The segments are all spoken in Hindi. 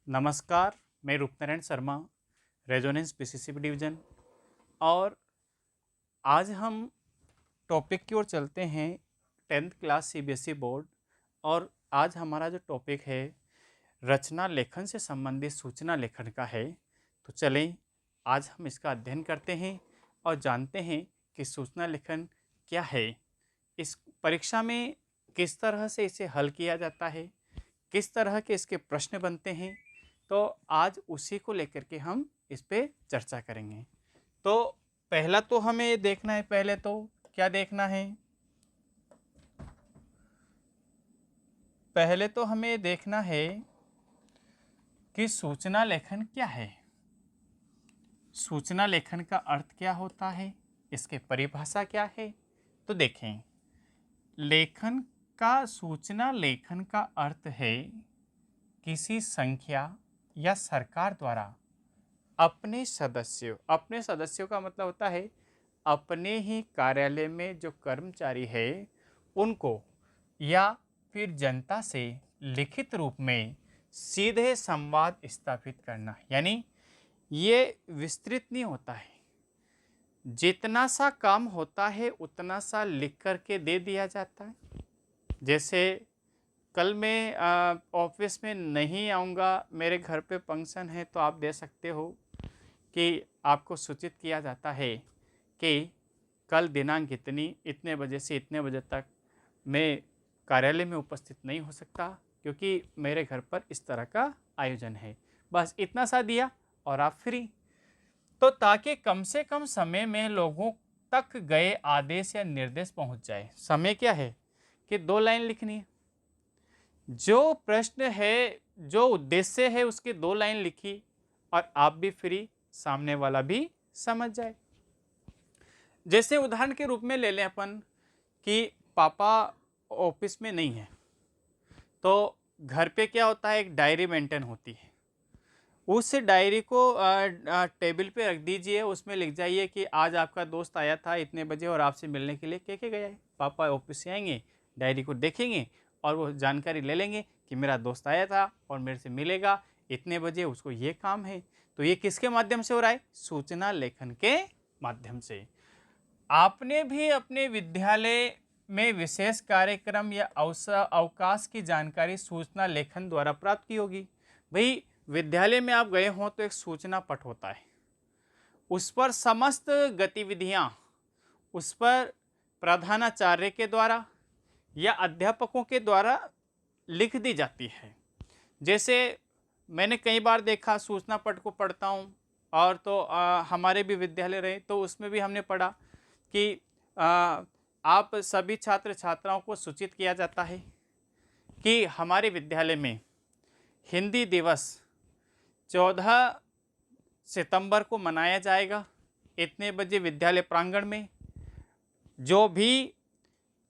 नमस्कार, मैं रूपनारायण शर्मा, रेजोनेंस पीसीसीबी डिवीज़न। और आज हम टॉपिक की ओर चलते हैं 10th क्लास सीबीएसई बोर्ड। और आज हमारा जो टॉपिक है रचना लेखन से संबंधित सूचना लेखन का है। तो चलें, आज हम इसका अध्ययन करते हैं और जानते हैं कि सूचना लेखन क्या है, इस परीक्षा में किस तरह से इसे हल किया जाता है, किस तरह के इसके प्रश्न बनते हैं। तो आज उसी को लेकर के हम इस पे चर्चा करेंगे। तो पहला तो हमें देखना है, पहले तो क्या देखना है, पहले तो हमें देखना है कि सूचना लेखन क्या है। सूचना लेखन का अर्थ क्या होता है, इसकी परिभाषा क्या है। तो देखें, लेखन का सूचना लेखन का अर्थ है किसी संख्या या सरकार द्वारा अपने सदस्यों का मतलब होता है अपने ही कार्यालय में जो कर्मचारी है उनको या फिर जनता से लिखित रूप में सीधे संवाद स्थापित करना। यानी ये विस्तृत नहीं होता है, जितना सा काम होता है उतना सा लिख करके दे दिया जाता है। जैसे कल मैं ऑफिस में नहीं आऊँगा, मेरे घर पे फंक्शन है, तो आप दे सकते हो कि आपको सूचित किया जाता है कि कल दिनांक इतने बजे से इतने बजे तक मैं कार्यालय में उपस्थित नहीं हो सकता क्योंकि मेरे घर पर इस तरह का आयोजन है। बस इतना सा दिया और आप फ्री। तो ताकि कम से कम समय में लोगों तक गए आदेश या निर्देश पहुंच जाए। समय क्या है कि 2 लाइन लिखनी है। जो प्रश्न है, जो उद्देश्य है, उसकी 2 लाइन लिखी और आप भी फ्री, सामने वाला भी समझ जाए। जैसे उदाहरण के रूप में ले लें अपन कि पापा ऑफिस में नहीं है, तो घर पे क्या होता है, एक डायरी मेंटेन होती है। उस डायरी को टेबल पे रख दीजिए, उसमें लिख जाइए कि आज आपका दोस्त आया था इतने बजे और आपसे मिलने के लिए कह के गया है। पापा ऑफिस से आएंगे, डायरी को देखेंगे और वो जानकारी ले लेंगे कि मेरा दोस्त आया था और मेरे से मिलेगा इतने बजे, उसको ये काम है। तो ये किसके माध्यम से हो रहा है? सूचना लेखन के माध्यम से। आपने भी अपने विद्यालय में विशेष कार्यक्रम या अवकाश की जानकारी सूचना लेखन द्वारा प्राप्त की होगी। भाई, विद्यालय में आप गए हों तो एक सूचना पट होता है, उस पर समस्त गतिविधियां उस पर प्रधानाचार्य के द्वारा या अध्यापकों के द्वारा लिख दी जाती है। जैसे मैंने कई बार देखा, सूचना पट को पढ़ता हूँ और तो हमारे भी विद्यालय रहे तो उसमें भी हमने पढ़ा कि आप सभी छात्र छात्राओं को सूचित किया जाता है कि हमारे विद्यालय में हिंदी दिवस 14 सितंबर को मनाया जाएगा, इतने बजे विद्यालय प्रांगण में। जो भी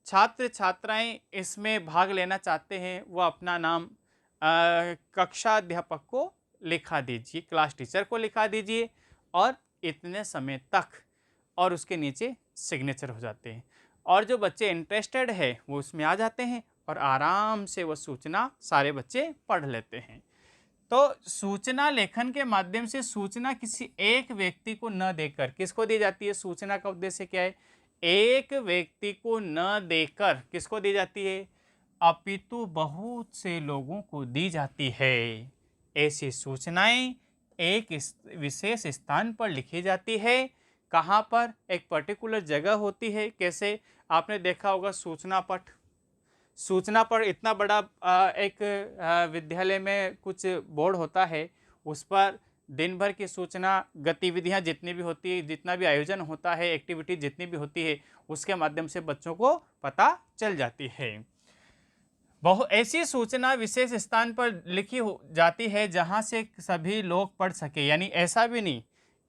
छात्र छात्राएं इसमें भाग लेना चाहते हैं वो अपना नाम कक्षा अध्यापक को लिखा दीजिए, क्लास टीचर को लिखा दीजिए और इतने समय तक, और उसके नीचे सिग्नेचर हो जाते हैं। और जो बच्चे इंटरेस्टेड है वो उसमें आ जाते हैं और आराम से वो सूचना सारे बच्चे पढ़ लेते हैं। तो सूचना लेखन के माध्यम से सूचना किसी एक व्यक्ति को न देकर किसको दी जाती है? सूचना का उद्देश्य क्या है? एक व्यक्ति को न देकर किसको दी जाती है? अपितु बहुत से लोगों को दी जाती है। ऐसी सूचनाएं एक विशेष स्थान पर लिखी जाती है। कहाँ पर? एक पर्टिकुलर जगह होती है। कैसे? आपने देखा होगा सूचना पट। सूचना पर इतना बड़ा एक विद्यालय में कुछ बोर्ड होता है, उस पर दिन भर की सूचना, गतिविधियां जितनी भी होती है, जितना भी आयोजन होता है, एक्टिविटी जितनी भी होती है, उसके माध्यम से बच्चों को पता चल जाती है। बहुत ऐसी सूचना विशेष स्थान पर लिखी हो जाती है जहां से सभी लोग पढ़ सके। यानी ऐसा भी नहीं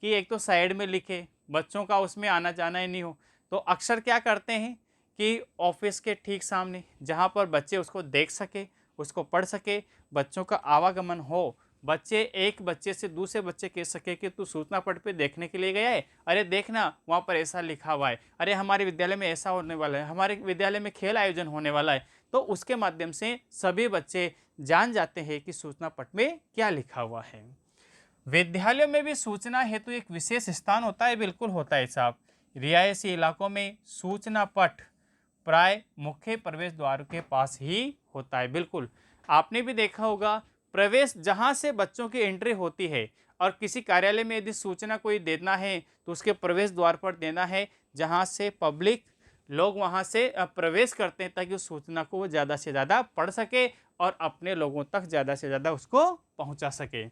कि एक तो साइड में लिखे, बच्चों का उसमें आना जाना ही नहीं हो। तो अक्सर क्या करते हैं कि ऑफिस के ठीक सामने, जहां पर बच्चे उसको देख सके, उसको पढ़ सके, बच्चों का आवागमन हो, बच्चे एक बच्चे से दूसरे बच्चे कह सके कि तू सूचना पट पे देखने के लिए गया है, अरे देखना वहाँ पर ऐसा लिखा हुआ है, अरे हमारे विद्यालय में ऐसा होने वाला है, हमारे विद्यालय में खेल आयोजन होने वाला है। तो उसके माध्यम से सभी बच्चे जान जाते हैं कि सूचना पट में क्या लिखा हुआ है। विद्यालयों में भी सूचना हेतु एक विशेष स्थान होता है, बिल्कुल होता है साहब। रिहायशी इलाकों में सूचना पट प्राय मुख्य प्रवेश द्वार के पास ही होता है। बिल्कुल आपने भी देखा होगा, प्रवेश जहां से बच्चों की एंट्री होती है, और किसी कार्यालय में यदि सूचना कोई देना है तो उसके प्रवेश द्वार पर देना है, जहां से पब्लिक लोग वहां से प्रवेश करते हैं, ताकि उस सूचना को वो ज़्यादा से ज़्यादा पढ़ सके और अपने लोगों तक ज़्यादा से ज़्यादा उसको पहुंचा सके।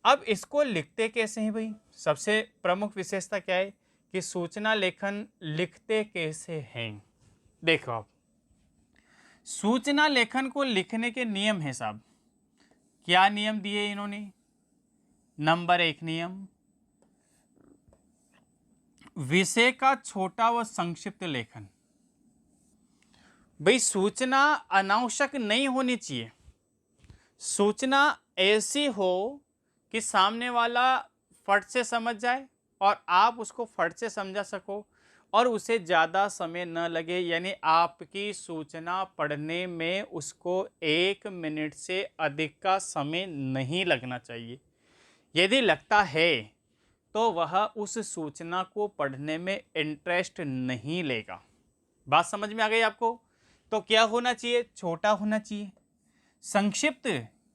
अब इसको लिखते कैसे हैं भाई? सबसे प्रमुख विशेषता क्या है कि सूचना लेखन लिखते कैसे हैं। देखो आप, सूचना लेखन को लिखने के नियम हैं साहब। क्या नियम दिए इन्होंने? नंबर 1 नियम, विषय का छोटा व संक्षिप्त लेखन। भाई सूचना अनावश्यक नहीं होनी चाहिए। सूचना ऐसी हो कि सामने वाला फट से समझ जाए और आप उसको फट से समझा सको, और उसे ज़्यादा समय न लगे, यानी आपकी सूचना पढ़ने में उसको 1 मिनट से अधिक का समय नहीं लगना चाहिए। यदि लगता है तो वह उस सूचना को पढ़ने में इंटरेस्ट नहीं लेगा। बात समझ में आ गई आपको? तो क्या होना चाहिए? छोटा होना चाहिए, संक्षिप्त,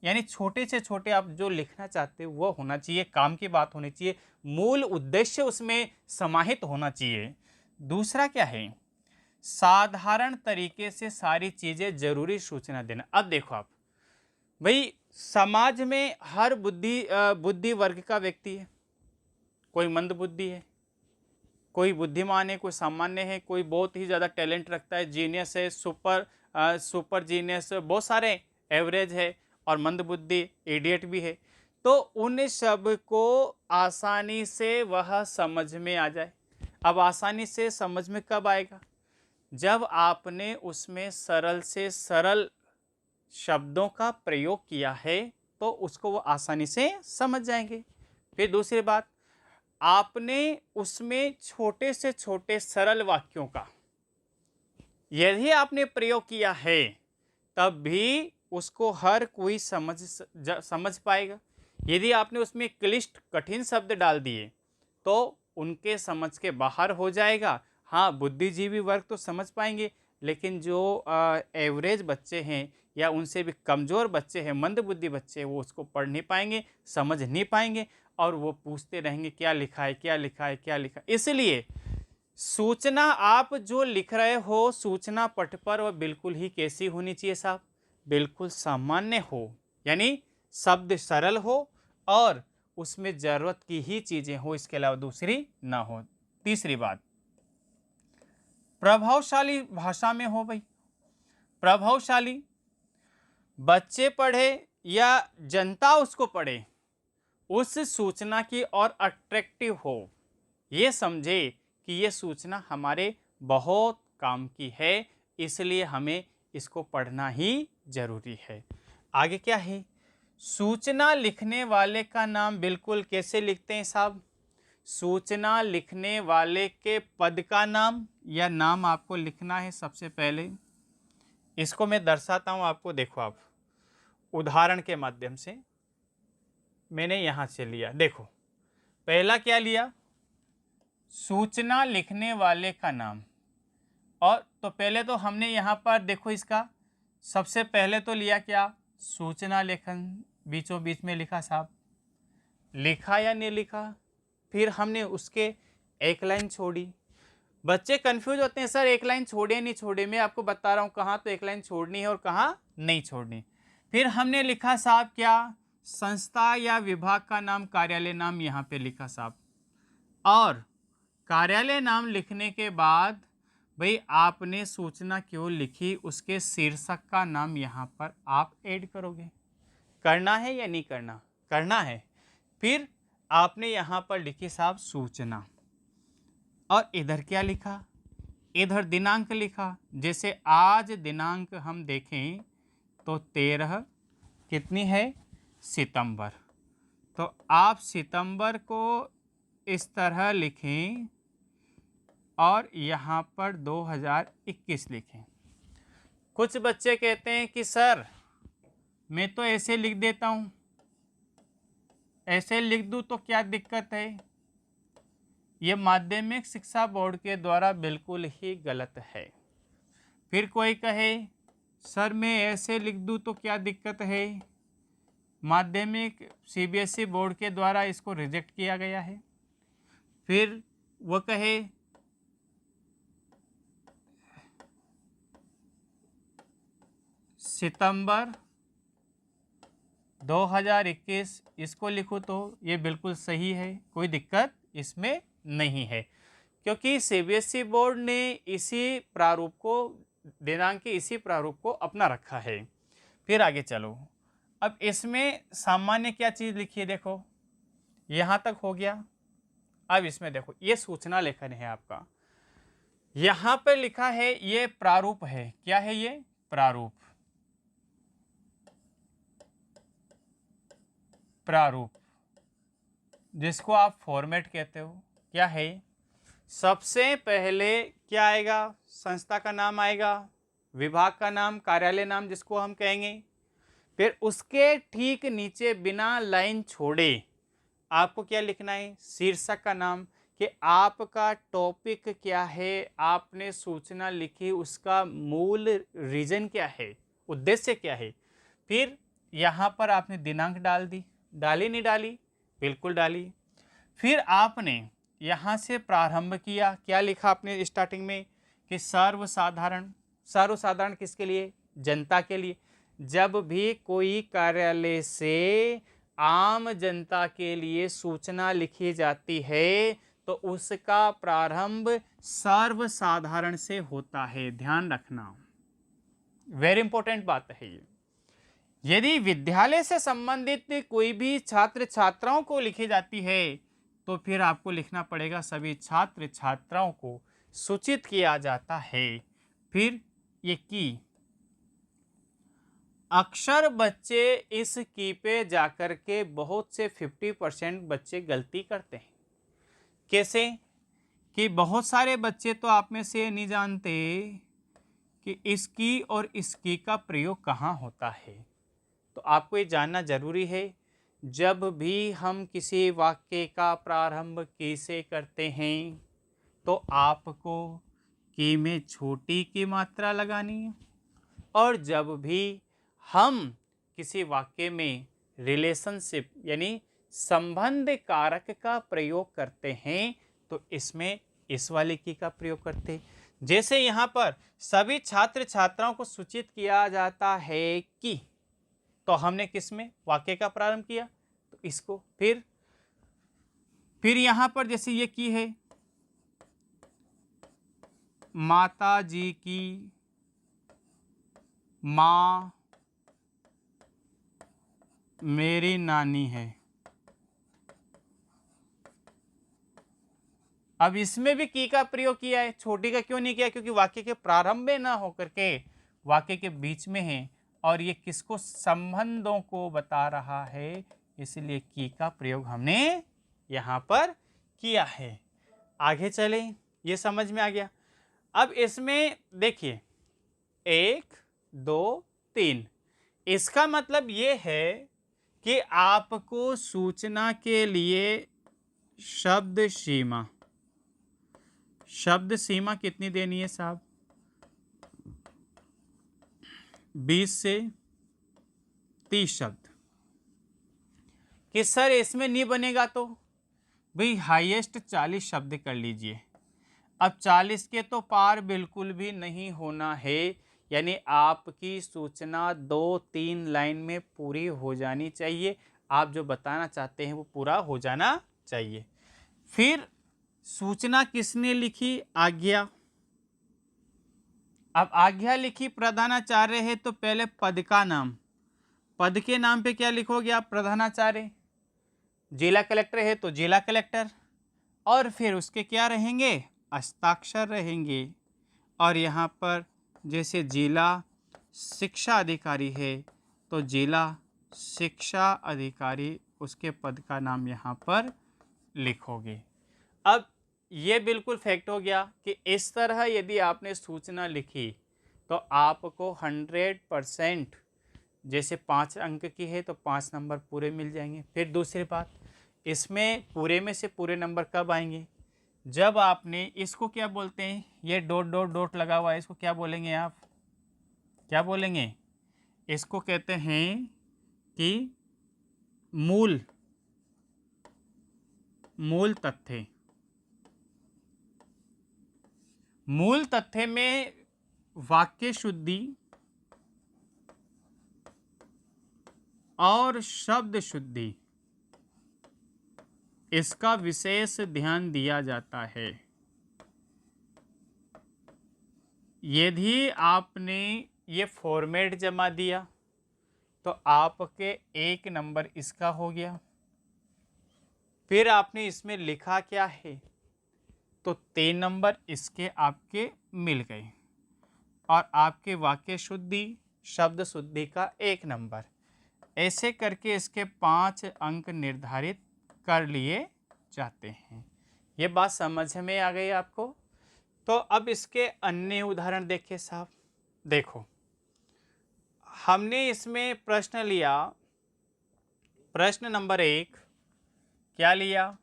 यानी छोटे से छोटे आप जो लिखना चाहते हो वो होना चाहिए, काम की बात होनी चाहिए, मूल उद्देश्य उसमें समाहित होना चाहिए। दूसरा क्या है? साधारण तरीके से सारी चीजें जरूरी सूचना देना। अब देखो आप, भाई समाज में हर बुद्धि वर्ग का व्यक्ति है। कोई मंद बुद्धि है, कोई बुद्धिमान है, कोई सामान्य है, कोई बहुत ही ज़्यादा टैलेंट रखता है, जीनियस है, सुपर जीनियस, बहुत सारे एवरेज है, और मंद बुद्धि इडियट भी है। तो उन सब को आसानी से वह समझ में आ जाए। अब आसानी से समझ में कब आएगा? जब आपने उसमें सरल से सरल शब्दों का प्रयोग किया है, तो उसको वो आसानी से समझ जाएंगे। फिर दूसरी बात, आपने उसमें छोटे से छोटे सरल वाक्यों का यदि आपने प्रयोग किया है, तब भी उसको हर कोई समझ पाएगा। यदि आपने उसमें क्लिष्ट कठिन शब्द डाल दिए तो उनके समझ के बाहर हो जाएगा। हाँ, बुद्धिजीवी वर्ग तो समझ पाएंगे, लेकिन जो एवरेज बच्चे हैं या उनसे भी कमज़ोर बच्चे हैं, मंद बुद्धि बच्चे हैं, वो उसको पढ़ नहीं पाएंगे, समझ नहीं पाएंगे, और वो पूछते रहेंगे क्या लिखा है, क्या लिखा है, क्या लिखा है। इसलिए सूचना आप जो लिख रहे हो सूचना पट पर, वह बिल्कुल ही कैसी होनी चाहिए साहब? बिल्कुल सामान्य हो, यानी शब्द सरल हो और उसमें जरूरत की ही चीजें हो, इसके अलावा दूसरी ना हो। तीसरी बात, प्रभावशाली भाषा में हो। भाई प्रभावशाली, बच्चे पढ़े या जनता उसको पढ़े, उस सूचना की और अट्रैक्टिव हो, ये समझे कि ये सूचना हमारे बहुत काम की है, इसलिए हमें इसको पढ़ना ही जरूरी है। आगे क्या है? सूचना लिखने वाले का नाम बिल्कुल कैसे लिखते हैं साहब? सूचना लिखने वाले के पद का नाम या नाम आपको लिखना है सबसे पहले। इसको मैं दर्शाता हूं आपको, देखो आप, उदाहरण के माध्यम से मैंने यहां से लिया। देखो, पहला क्या लिया? सूचना लिखने वाले का नाम। और तो पहले तो हमने यहाँ पर देखो, इसका सबसे पहले तो लिया क्या? सूचना लेखन, बीचों बीच में लिखा साहब, लिखा या नहीं लिखा? फिर हमने उसके एक लाइन छोड़ी। बच्चे कंफ्यूज होते हैं, सर एक लाइन छोड़े नहीं छोड़े। मैं आपको बता रहा हूँ कहाँ तो एक लाइन छोड़नी है और कहाँ नहीं छोड़नी। फिर हमने लिखा साहब क्या? संस्था या विभाग का नाम, कार्यालय नाम यहाँ पे लिखा साहब। और कार्यालय नाम लिखने के बाद भाई आपने सूचना क्यों लिखी, उसके शीर्षक का नाम यहाँ पर आप ऐड करोगे। करना है या नहीं करना? करना है। फिर आपने यहाँ पर लिखी साहब सूचना, और इधर क्या लिखा? इधर दिनांक लिखा। जैसे आज दिनांक हम देखें तो 13 कितनी है? सितंबर। तो आप सितंबर को इस तरह लिखें और यहाँ पर 2021 लिखें। कुछ बच्चे कहते हैं कि सर मैं तो ऐसे लिख देता हूँ, ऐसे लिख दूँ तो क्या दिक्कत है? ये माध्यमिक शिक्षा बोर्ड के द्वारा बिल्कुल ही गलत है। फिर कोई कहे सर मैं ऐसे लिख दूँ तो क्या दिक्कत है? माध्यमिक सीबीएसई बोर्ड के द्वारा इसको रिजेक्ट किया गया है। फिर वो कहे सितंबर 2021 इसको लिखो तो ये बिल्कुल सही है, कोई दिक्कत इसमें नहीं है, क्योंकि सीबीएसई बोर्ड ने इसी प्रारूप को, दिनांक के इसी प्रारूप को अपना रखा है। फिर आगे चलो, अब इसमें सामान्य क्या चीज़ लिखी है, देखो यहाँ तक हो गया। अब इसमें देखो ये सूचना लेखन है आपका, यहाँ पर लिखा है ये प्रारूप है। क्या है ये? प्रारूप। प्रारूप जिसको आप फॉर्मेट कहते हो, क्या है? सबसे पहले क्या आएगा? संस्था का नाम आएगा, विभाग का नाम, कार्यालय नाम जिसको हम कहेंगे। फिर उसके ठीक नीचे बिना लाइन छोड़े आपको क्या लिखना है? शीर्षक का नाम, कि आपका टॉपिक क्या है, आपने सूचना लिखी उसका मूल रीजन क्या है, उद्देश्य क्या है। फिर यहाँ पर आपने दिनांक डाल दी, डाली नहीं डाली? बिल्कुल डाली। फिर आपने यहाँ से प्रारंभ किया, क्या लिखा आपने स्टार्टिंग में? कि सर्वसाधारण। सर्वसाधारण किसके लिए? जनता के लिए। जब भी कोई कार्यालय से आम जनता के लिए सूचना लिखी जाती है तो उसका प्रारंभ सर्वसाधारण से होता है, ध्यान रखना, वेरी इंपॉर्टेंट बात है ये। यदि विद्यालय से संबंधित कोई भी छात्र छात्राओं को लिखी जाती है तो फिर आपको लिखना पड़ेगा सभी छात्र छात्राओं को सूचित किया जाता है। फिर ये की, अक्सर बच्चे इस की पे जाकर के बहुत से 50% बच्चे गलती करते हैं। कैसे? कि बहुत सारे बच्चे तो आप में से नहीं जानते कि इसकी और इसकी का प्रयोग कहाँ होता है। तो आपको ये जानना जरूरी है। जब भी हम किसी वाक्य का प्रारंभ की से करते हैं तो आपको की में छोटी की मात्रा लगानी है, और जब भी हम किसी वाक्य में रिलेशनशिप यानी संबंध कारक का प्रयोग करते हैं तो इसमें इस वाले की का प्रयोग करते हैं। जैसे यहाँ पर सभी छात्र छात्राओं को सूचित किया जाता है कि, तो हमने किस में वाक्य का प्रारंभ किया? तो इसको। फिर यहाँ पर जैसे ये की है, माता जी की माँ मेरी नानी है। अब इसमें भी की का प्रयोग किया है, छोटी का क्यों नहीं किया? क्योंकि वाक्य के प्रारंभ में ना होकर के वाक्य के बीच में है, और ये किसको? संबंधों को बता रहा है, इसलिए की का प्रयोग हमने यहाँ पर किया है। आगे चले, ये समझ में आ गया। अब इसमें देखिए 1 2 3, इसका मतलब ये है कि आपको सूचना के लिए शब्द सीमा, शब्द सीमा कितनी देनी है साहब? 20 से 30 शब्द। कि सर इसमें नहीं बनेगा तो भाई हाईएस्ट 40 शब्द कर लीजिए। अब 40 के तो पार बिल्कुल भी नहीं होना है, यानी आपकी सूचना 2-3 लाइन में पूरी हो जानी चाहिए। आप जो बताना चाहते हैं वो पूरा हो जाना चाहिए। फिर सूचना किसने लिखी? आज्ञा। अब आज्ञा लिखी प्रधानाचार्य है तो पहले पद का नाम, पद के नाम पे क्या लिखोगे आप? प्रधानाचार्य। जिला कलेक्टर है तो जिला कलेक्टर, और फिर उसके क्या रहेंगे? हस्ताक्षर रहेंगे। और यहाँ पर जैसे जिला शिक्षा अधिकारी है तो जिला शिक्षा अधिकारी, उसके पद का नाम यहाँ पर लिखोगे। अब ये बिल्कुल फैक्ट हो गया कि इस तरह यदि आपने सूचना लिखी तो आपको 100% जैसे 5 अंक की है तो 5 नंबर पूरे मिल जाएंगे। फिर दूसरी बात, इसमें पूरे में से पूरे नंबर कब आएंगे? जब आपने इसको क्या बोलते हैं, ये डॉट डॉट डॉट लगा हुआ है, इसको क्या बोलेंगे आप? क्या बोलेंगे? इसको कहते हैं कि मूल मूल तथ्य। मूल तथ्य में वाक्य शुद्धि और शब्द शुद्धि, इसका विशेष ध्यान दिया जाता है। यदि आपने ये फॉर्मेट जमा दिया तो आपके 1 नंबर इसका हो गया। फिर आपने इसमें लिखा क्या है, तो 3 नंबर इसके आपके मिल गए, और आपके वाक्य शुद्धि शब्द शुद्धि का 1 नंबर। ऐसे करके इसके 5 अंक निर्धारित कर लिए जाते हैं। ये बात समझ में आ गई आपको? तो अब इसके अन्य उदाहरण देखिए साहब। देखो, हमने इसमें प्रश्न लिया, प्रश्न नंबर 1 क्या लिया?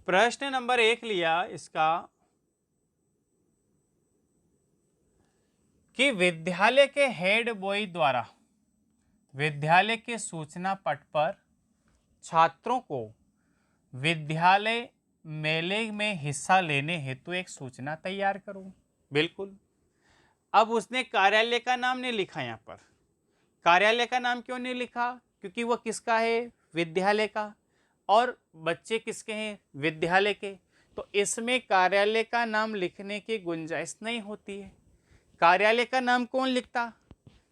प्रश्न नंबर 1 लिया इसका कि विद्यालय के हेड बॉय द्वारा विद्यालय के सूचना पट पर छात्रों को विद्यालय मेले में हिस्सा लेने हेतु एक सूचना तैयार करो। बिल्कुल। अब उसने कार्यालय का नाम नहीं लिखा, यहाँ पर कार्यालय का नाम क्यों नहीं लिखा? क्योंकि वह किसका है? विद्यालय का। और बच्चे किसके हैं? विद्यालय के। तो इसमें कार्यालय का नाम लिखने की गुंजाइश नहीं होती है। कार्यालय का नाम कौन लिखता?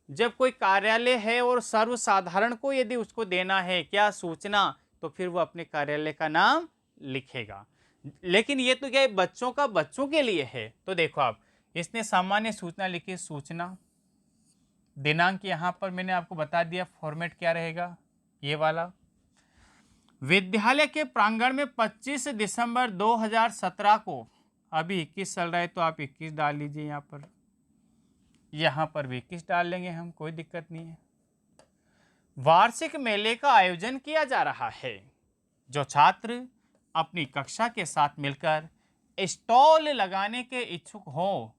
जब कोई कार्यालय है और सर्वसाधारण को यदि उसको देना है क्या सूचना, तो फिर वो अपने कार्यालय का नाम लिखेगा। लेकिन ये तो क्या है, बच्चों का बच्चों के लिए है। तो देखो आप, इसने सामान्य सूचना लिखी, सूचना। दिनांक यहां पर मैंने आपको बता दिया, फॉर्मेट क्या रहेगा, ये वाला। विद्यालय के प्रांगण में 25 दिसंबर 2017 को, अभी 21 चल रहा है तो आप 21 डाल लीजिए, यहाँ पर भी 21 डाल लेंगे हम, कोई दिक्कत नहीं है। वार्षिक मेले का आयोजन किया जा रहा है। जो छात्र अपनी कक्षा के साथ मिलकर स्टॉल लगाने के इच्छुक हो,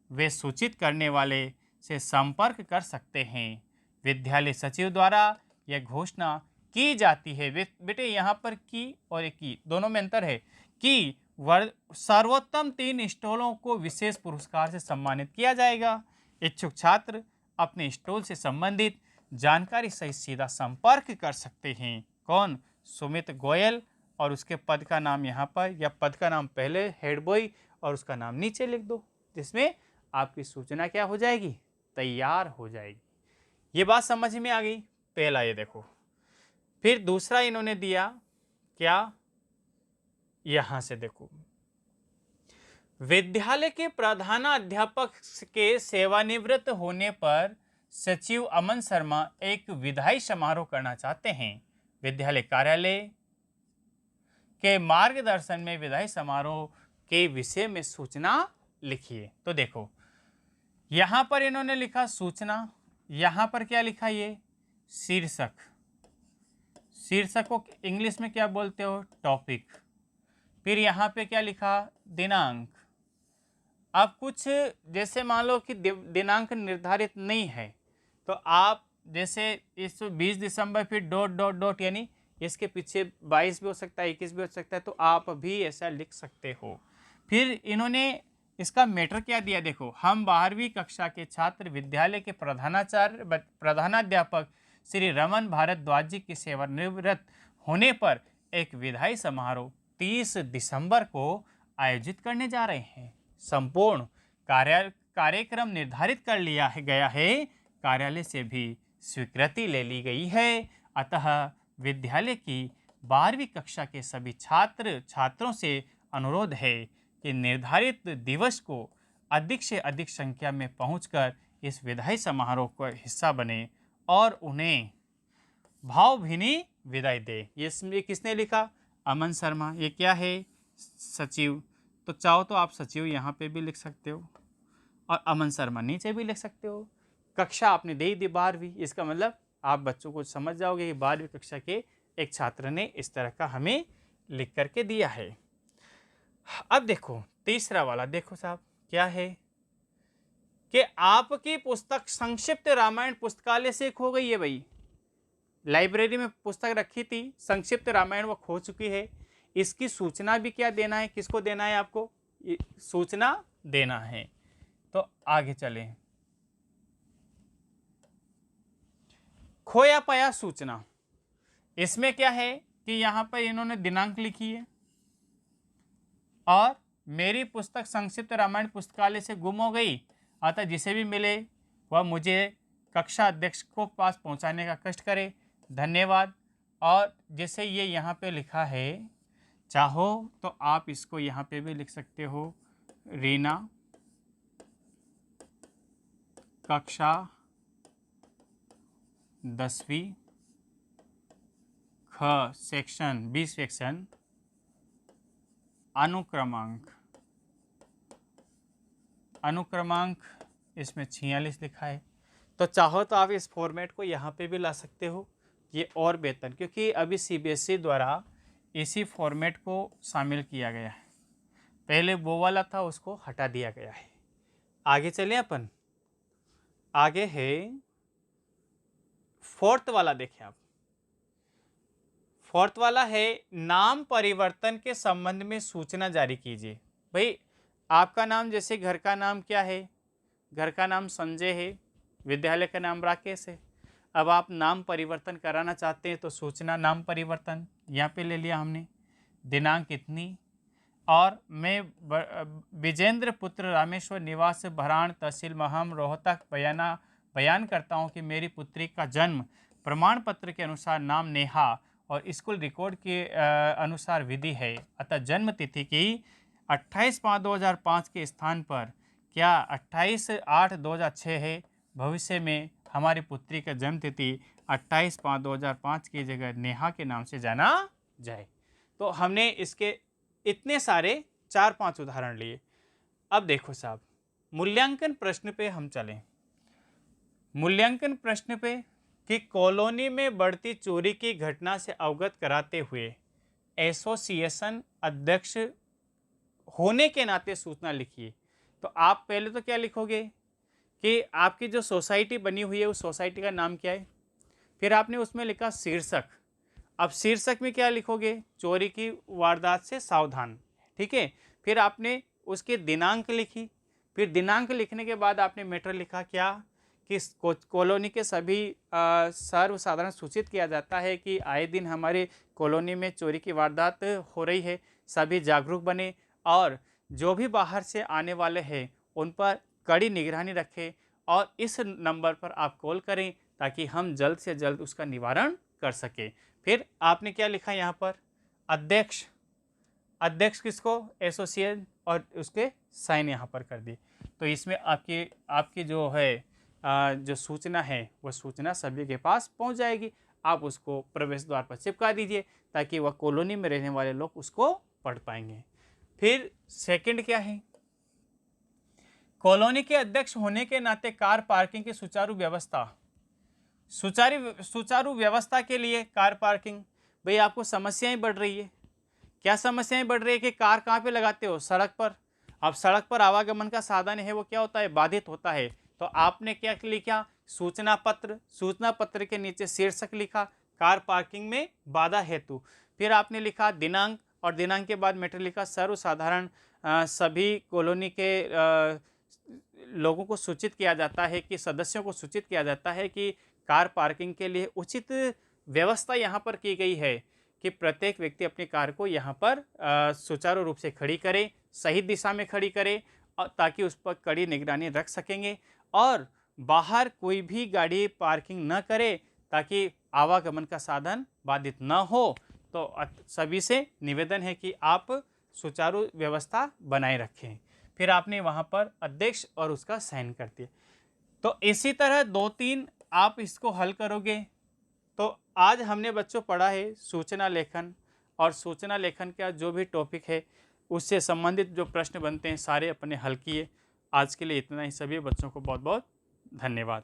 वे सूचित करने वाले से संपर्क कर सकते हैं। विद्यालय सचिव द्वारा यह घोषणा की जाती है। बेटे यहाँ पर की और एक की दोनों में अंतर है। कि सर्वोत्तम 3 स्टॉलों को विशेष पुरस्कार से सम्मानित किया जाएगा। इच्छुक छात्र अपने स्टॉल से संबंधित जानकारी सहित सीधा संपर्क कर सकते हैं। कौन? सुमित गोयल। और उसके पद का नाम यहाँ पर, या पद का नाम पहले हेड बॉय और उसका नाम नीचे लिख दो, जिसमें आपकी सूचना क्या हो जाएगी, तैयार हो जाएगी। ये बात समझ में आ गई? पहला ये देखो। फिर दूसरा इन्होंने दिया क्या, यहां से देखो, विद्यालय के प्रधानाध्यापक के सेवानिवृत्त होने पर सचिव अमन शर्मा एक विदाई समारोह करना चाहते हैं। विद्यालय कार्यालय के मार्गदर्शन में विदाई समारोह के विषय में सूचना लिखिए। तो देखो, यहां पर इन्होंने लिखा सूचना, यहां पर क्या लिखा, ये शीर्षक। शीर्षक को इंग्लिश में क्या बोलते हो? टॉपिक। फिर यहाँ पे क्या लिखा? दिनांक। अब कुछ जैसे मान लो कि दिनांक निर्धारित नहीं है, तो आप जैसे इस 20 दिसंबर फिर डॉट डॉट डॉट, यानी इसके पीछे 22 भी हो सकता है, 21 भी हो सकता है, तो आप भी ऐसा लिख सकते हो। फिर इन्होंने इसका मैटर क्या दिया, देखो, हम 12वीं कक्षा के छात्र विद्यालय के प्रधानाध्यापक श्री रमन भारद्वाज जी की सेवानिवृत्त होने पर एक विदाई समारोह 30 दिसंबर को आयोजित करने जा रहे हैं। संपूर्ण कार्यक्रम निर्धारित कर लिया गया है, कार्यालय से भी स्वीकृति ले ली गई है। अतः विद्यालय की 12वीं कक्षा के सभी छात्रों से अनुरोध है कि निर्धारित दिवस को अधिक से अधिक संख्या में पहुंचकर इस विदाई समारोह का हिस्सा बने और उन्हें भावभीनी विदाई दे। ये किसने लिखा? अमन शर्मा। ये क्या है? सचिव। तो चाहो तो आप सचिव यहाँ पे भी लिख सकते हो। और अमन शर्मा नीचे भी लिख सकते हो। कक्षा आपने दे ही दी 12वीं, इसका मतलब आप बच्चों को समझ जाओगे कि 12वीं कक्षा के एक छात्र ने इस तरह का हमें लिख करके दिया है। अब देखो तीसरा वाला, देखो साहब क्या है कि आपकी पुस्तक संक्षिप्त रामायण पुस्तकालय से खो गई है भाई। लाइब्रेरी में पुस्तक रखी थी, संक्षिप्त रामायण वो खो चुकी है। इसकी सूचना भी क्या देना है, किसको देना है, आपको सूचना देना है। तो आगे चलें। खोया पाया सूचना, इसमें क्या है कि यहां पर इन्होंने दिनांक लिखी है और मेरी पुस्तक संक्षिप्त रामायण पुस्तकालय से गुम हो गई, अतः जिसे भी मिले वह मुझे कक्षा अध्यक्ष को पास पहुंचाने का कष्ट करे, धन्यवाद। और जैसे ये यहाँ पे लिखा है, चाहो तो आप इसको यहाँ पे भी लिख सकते हो, रीना कक्षा 10वीं ख सेक्शन 20 सेक्शन अनुक्रमांक इसमें 46 लिखा है। तो चाहो तो आप इस फॉर्मेट को यहाँ पे भी ला सकते हो, ये और बेहतर, क्योंकि अभी सीबीएसई द्वारा इसी फॉर्मेट को शामिल किया गया है। पहले वो वाला था, उसको हटा दिया गया है। आगे चले अपन, आगे है 4th वाला। देखें आप, 4th वाला है नाम परिवर्तन के संबंध में सूचना जारी कीजिए। भाई आपका नाम, जैसे घर का नाम क्या है, घर का नाम संजय है, विद्यालय का नाम राकेश है। अब आप नाम परिवर्तन कराना चाहते हैं तो सूचना नाम परिवर्तन यहाँ पे ले लिया हमने, दिनांक इतनी, और मैं विजेंद्र पुत्र रामेश्वर निवास भराण तहसील महम रोहतक बयान करता हूँ कि मेरी पुत्री का जन्म प्रमाण पत्र के अनुसार नाम नेहा और स्कूल रिकॉर्ड के अनुसार विधि है, अतः जन्म तिथि की 28/5/2005 के स्थान पर क्या 28/8/2006 है। भविष्य में हमारी पुत्री का जन्म तिथि 28/5/2005 की जगह नेहा के नाम से जाना जाए। तो हमने इसके इतने सारे 4-5 उदाहरण लिए। अब देखो साहब, मूल्यांकन प्रश्न पे हम चलें। मूल्यांकन प्रश्न पे कि कॉलोनी में बढ़ती चोरी की घटना से अवगत कराते हुए एसोसिएशन अध्यक्ष होने के नाते सूचना लिखिए। तो आप पहले तो क्या लिखोगे कि आपकी जो सोसाइटी बनी हुई है उस सोसाइटी का नाम क्या है, फिर आपने उसमें लिखा शीर्षक। अब शीर्षक में क्या लिखोगे, चोरी की वारदात से सावधान, ठीक है। फिर आपने उसके दिनांक लिखी, फिर दिनांक लिखने के बाद आपने मैटर लिखा क्या कि कॉलोनी के सभी सर्वसाधारण सूचित किया जाता है कि आए दिन हमारे कॉलोनी में चोरी की वारदात हो रही है, सभी जागरूक बने और जो भी बाहर से आने वाले हैं उन पर कड़ी निगरानी रखें और इस नंबर पर आप कॉल करें ताकि हम जल्द से जल्द उसका निवारण कर सकें। फिर आपने क्या लिखा यहाँ पर, अध्यक्ष, अध्यक्ष किसको, एसोसिएशन, और उसके साइन यहाँ पर कर दिए। तो इसमें आपकी जो है जो सूचना है वह सूचना सभी के पास पहुँच जाएगी। आप उसको प्रवेश द्वार पर चिपका दीजिए ताकि वह कॉलोनी में रहने वाले लोग उसको पढ़ पाएंगे। फिर सेकंड क्या है, कॉलोनी के अध्यक्ष होने के नाते कार पार्किंग की सुचारू व्यवस्था। सुचारू व्यवस्था के लिए कार पार्किंग, भाई आपको समस्याएं बढ़ रही है। क्या समस्याएं बढ़ रही है कि कार कहाँ पे लगाते हो, सड़क पर। अब सड़क पर आवागमन का साधन है वो क्या होता है, बाधित होता है। तो आपने क्या लिखा, सूचना पत्र, सूचना पत्र के नीचे शीर्षक लिखा कार पार्किंग में बाधा हेतु। फिर आपने लिखा दिनांक और दिनांक के बाद मैटर लिखा सर्वसाधारण सभी कॉलोनी के लोगों को सूचित किया जाता है कि सदस्यों को सूचित किया जाता है कि कार पार्किंग के लिए उचित व्यवस्था यहाँ पर की गई है कि प्रत्येक व्यक्ति अपनी कार को यहाँ पर सुचारू रूप से खड़ी करे, सही दिशा में खड़ी करे और ताकि उस पर कड़ी निगरानी रख सकेंगे और बाहर कोई भी गाड़ी पार्किंग न करे ताकि आवागमन का साधन बाधित न हो। तो सभी से निवेदन है कि आप सुचारू व्यवस्था बनाए रखें। फिर आपने वहाँ पर अध्यक्ष और उसका साइन कर दिया। तो इसी तरह 2-3 आप इसको हल करोगे। तो आज हमने बच्चों पढ़ा है सूचना लेखन, और सूचना लेखन का जो भी टॉपिक है उससे संबंधित जो प्रश्न बनते हैं सारे अपने हल किए। आज के लिए इतना ही। सभी बच्चों को बहुत बहुत धन्यवाद।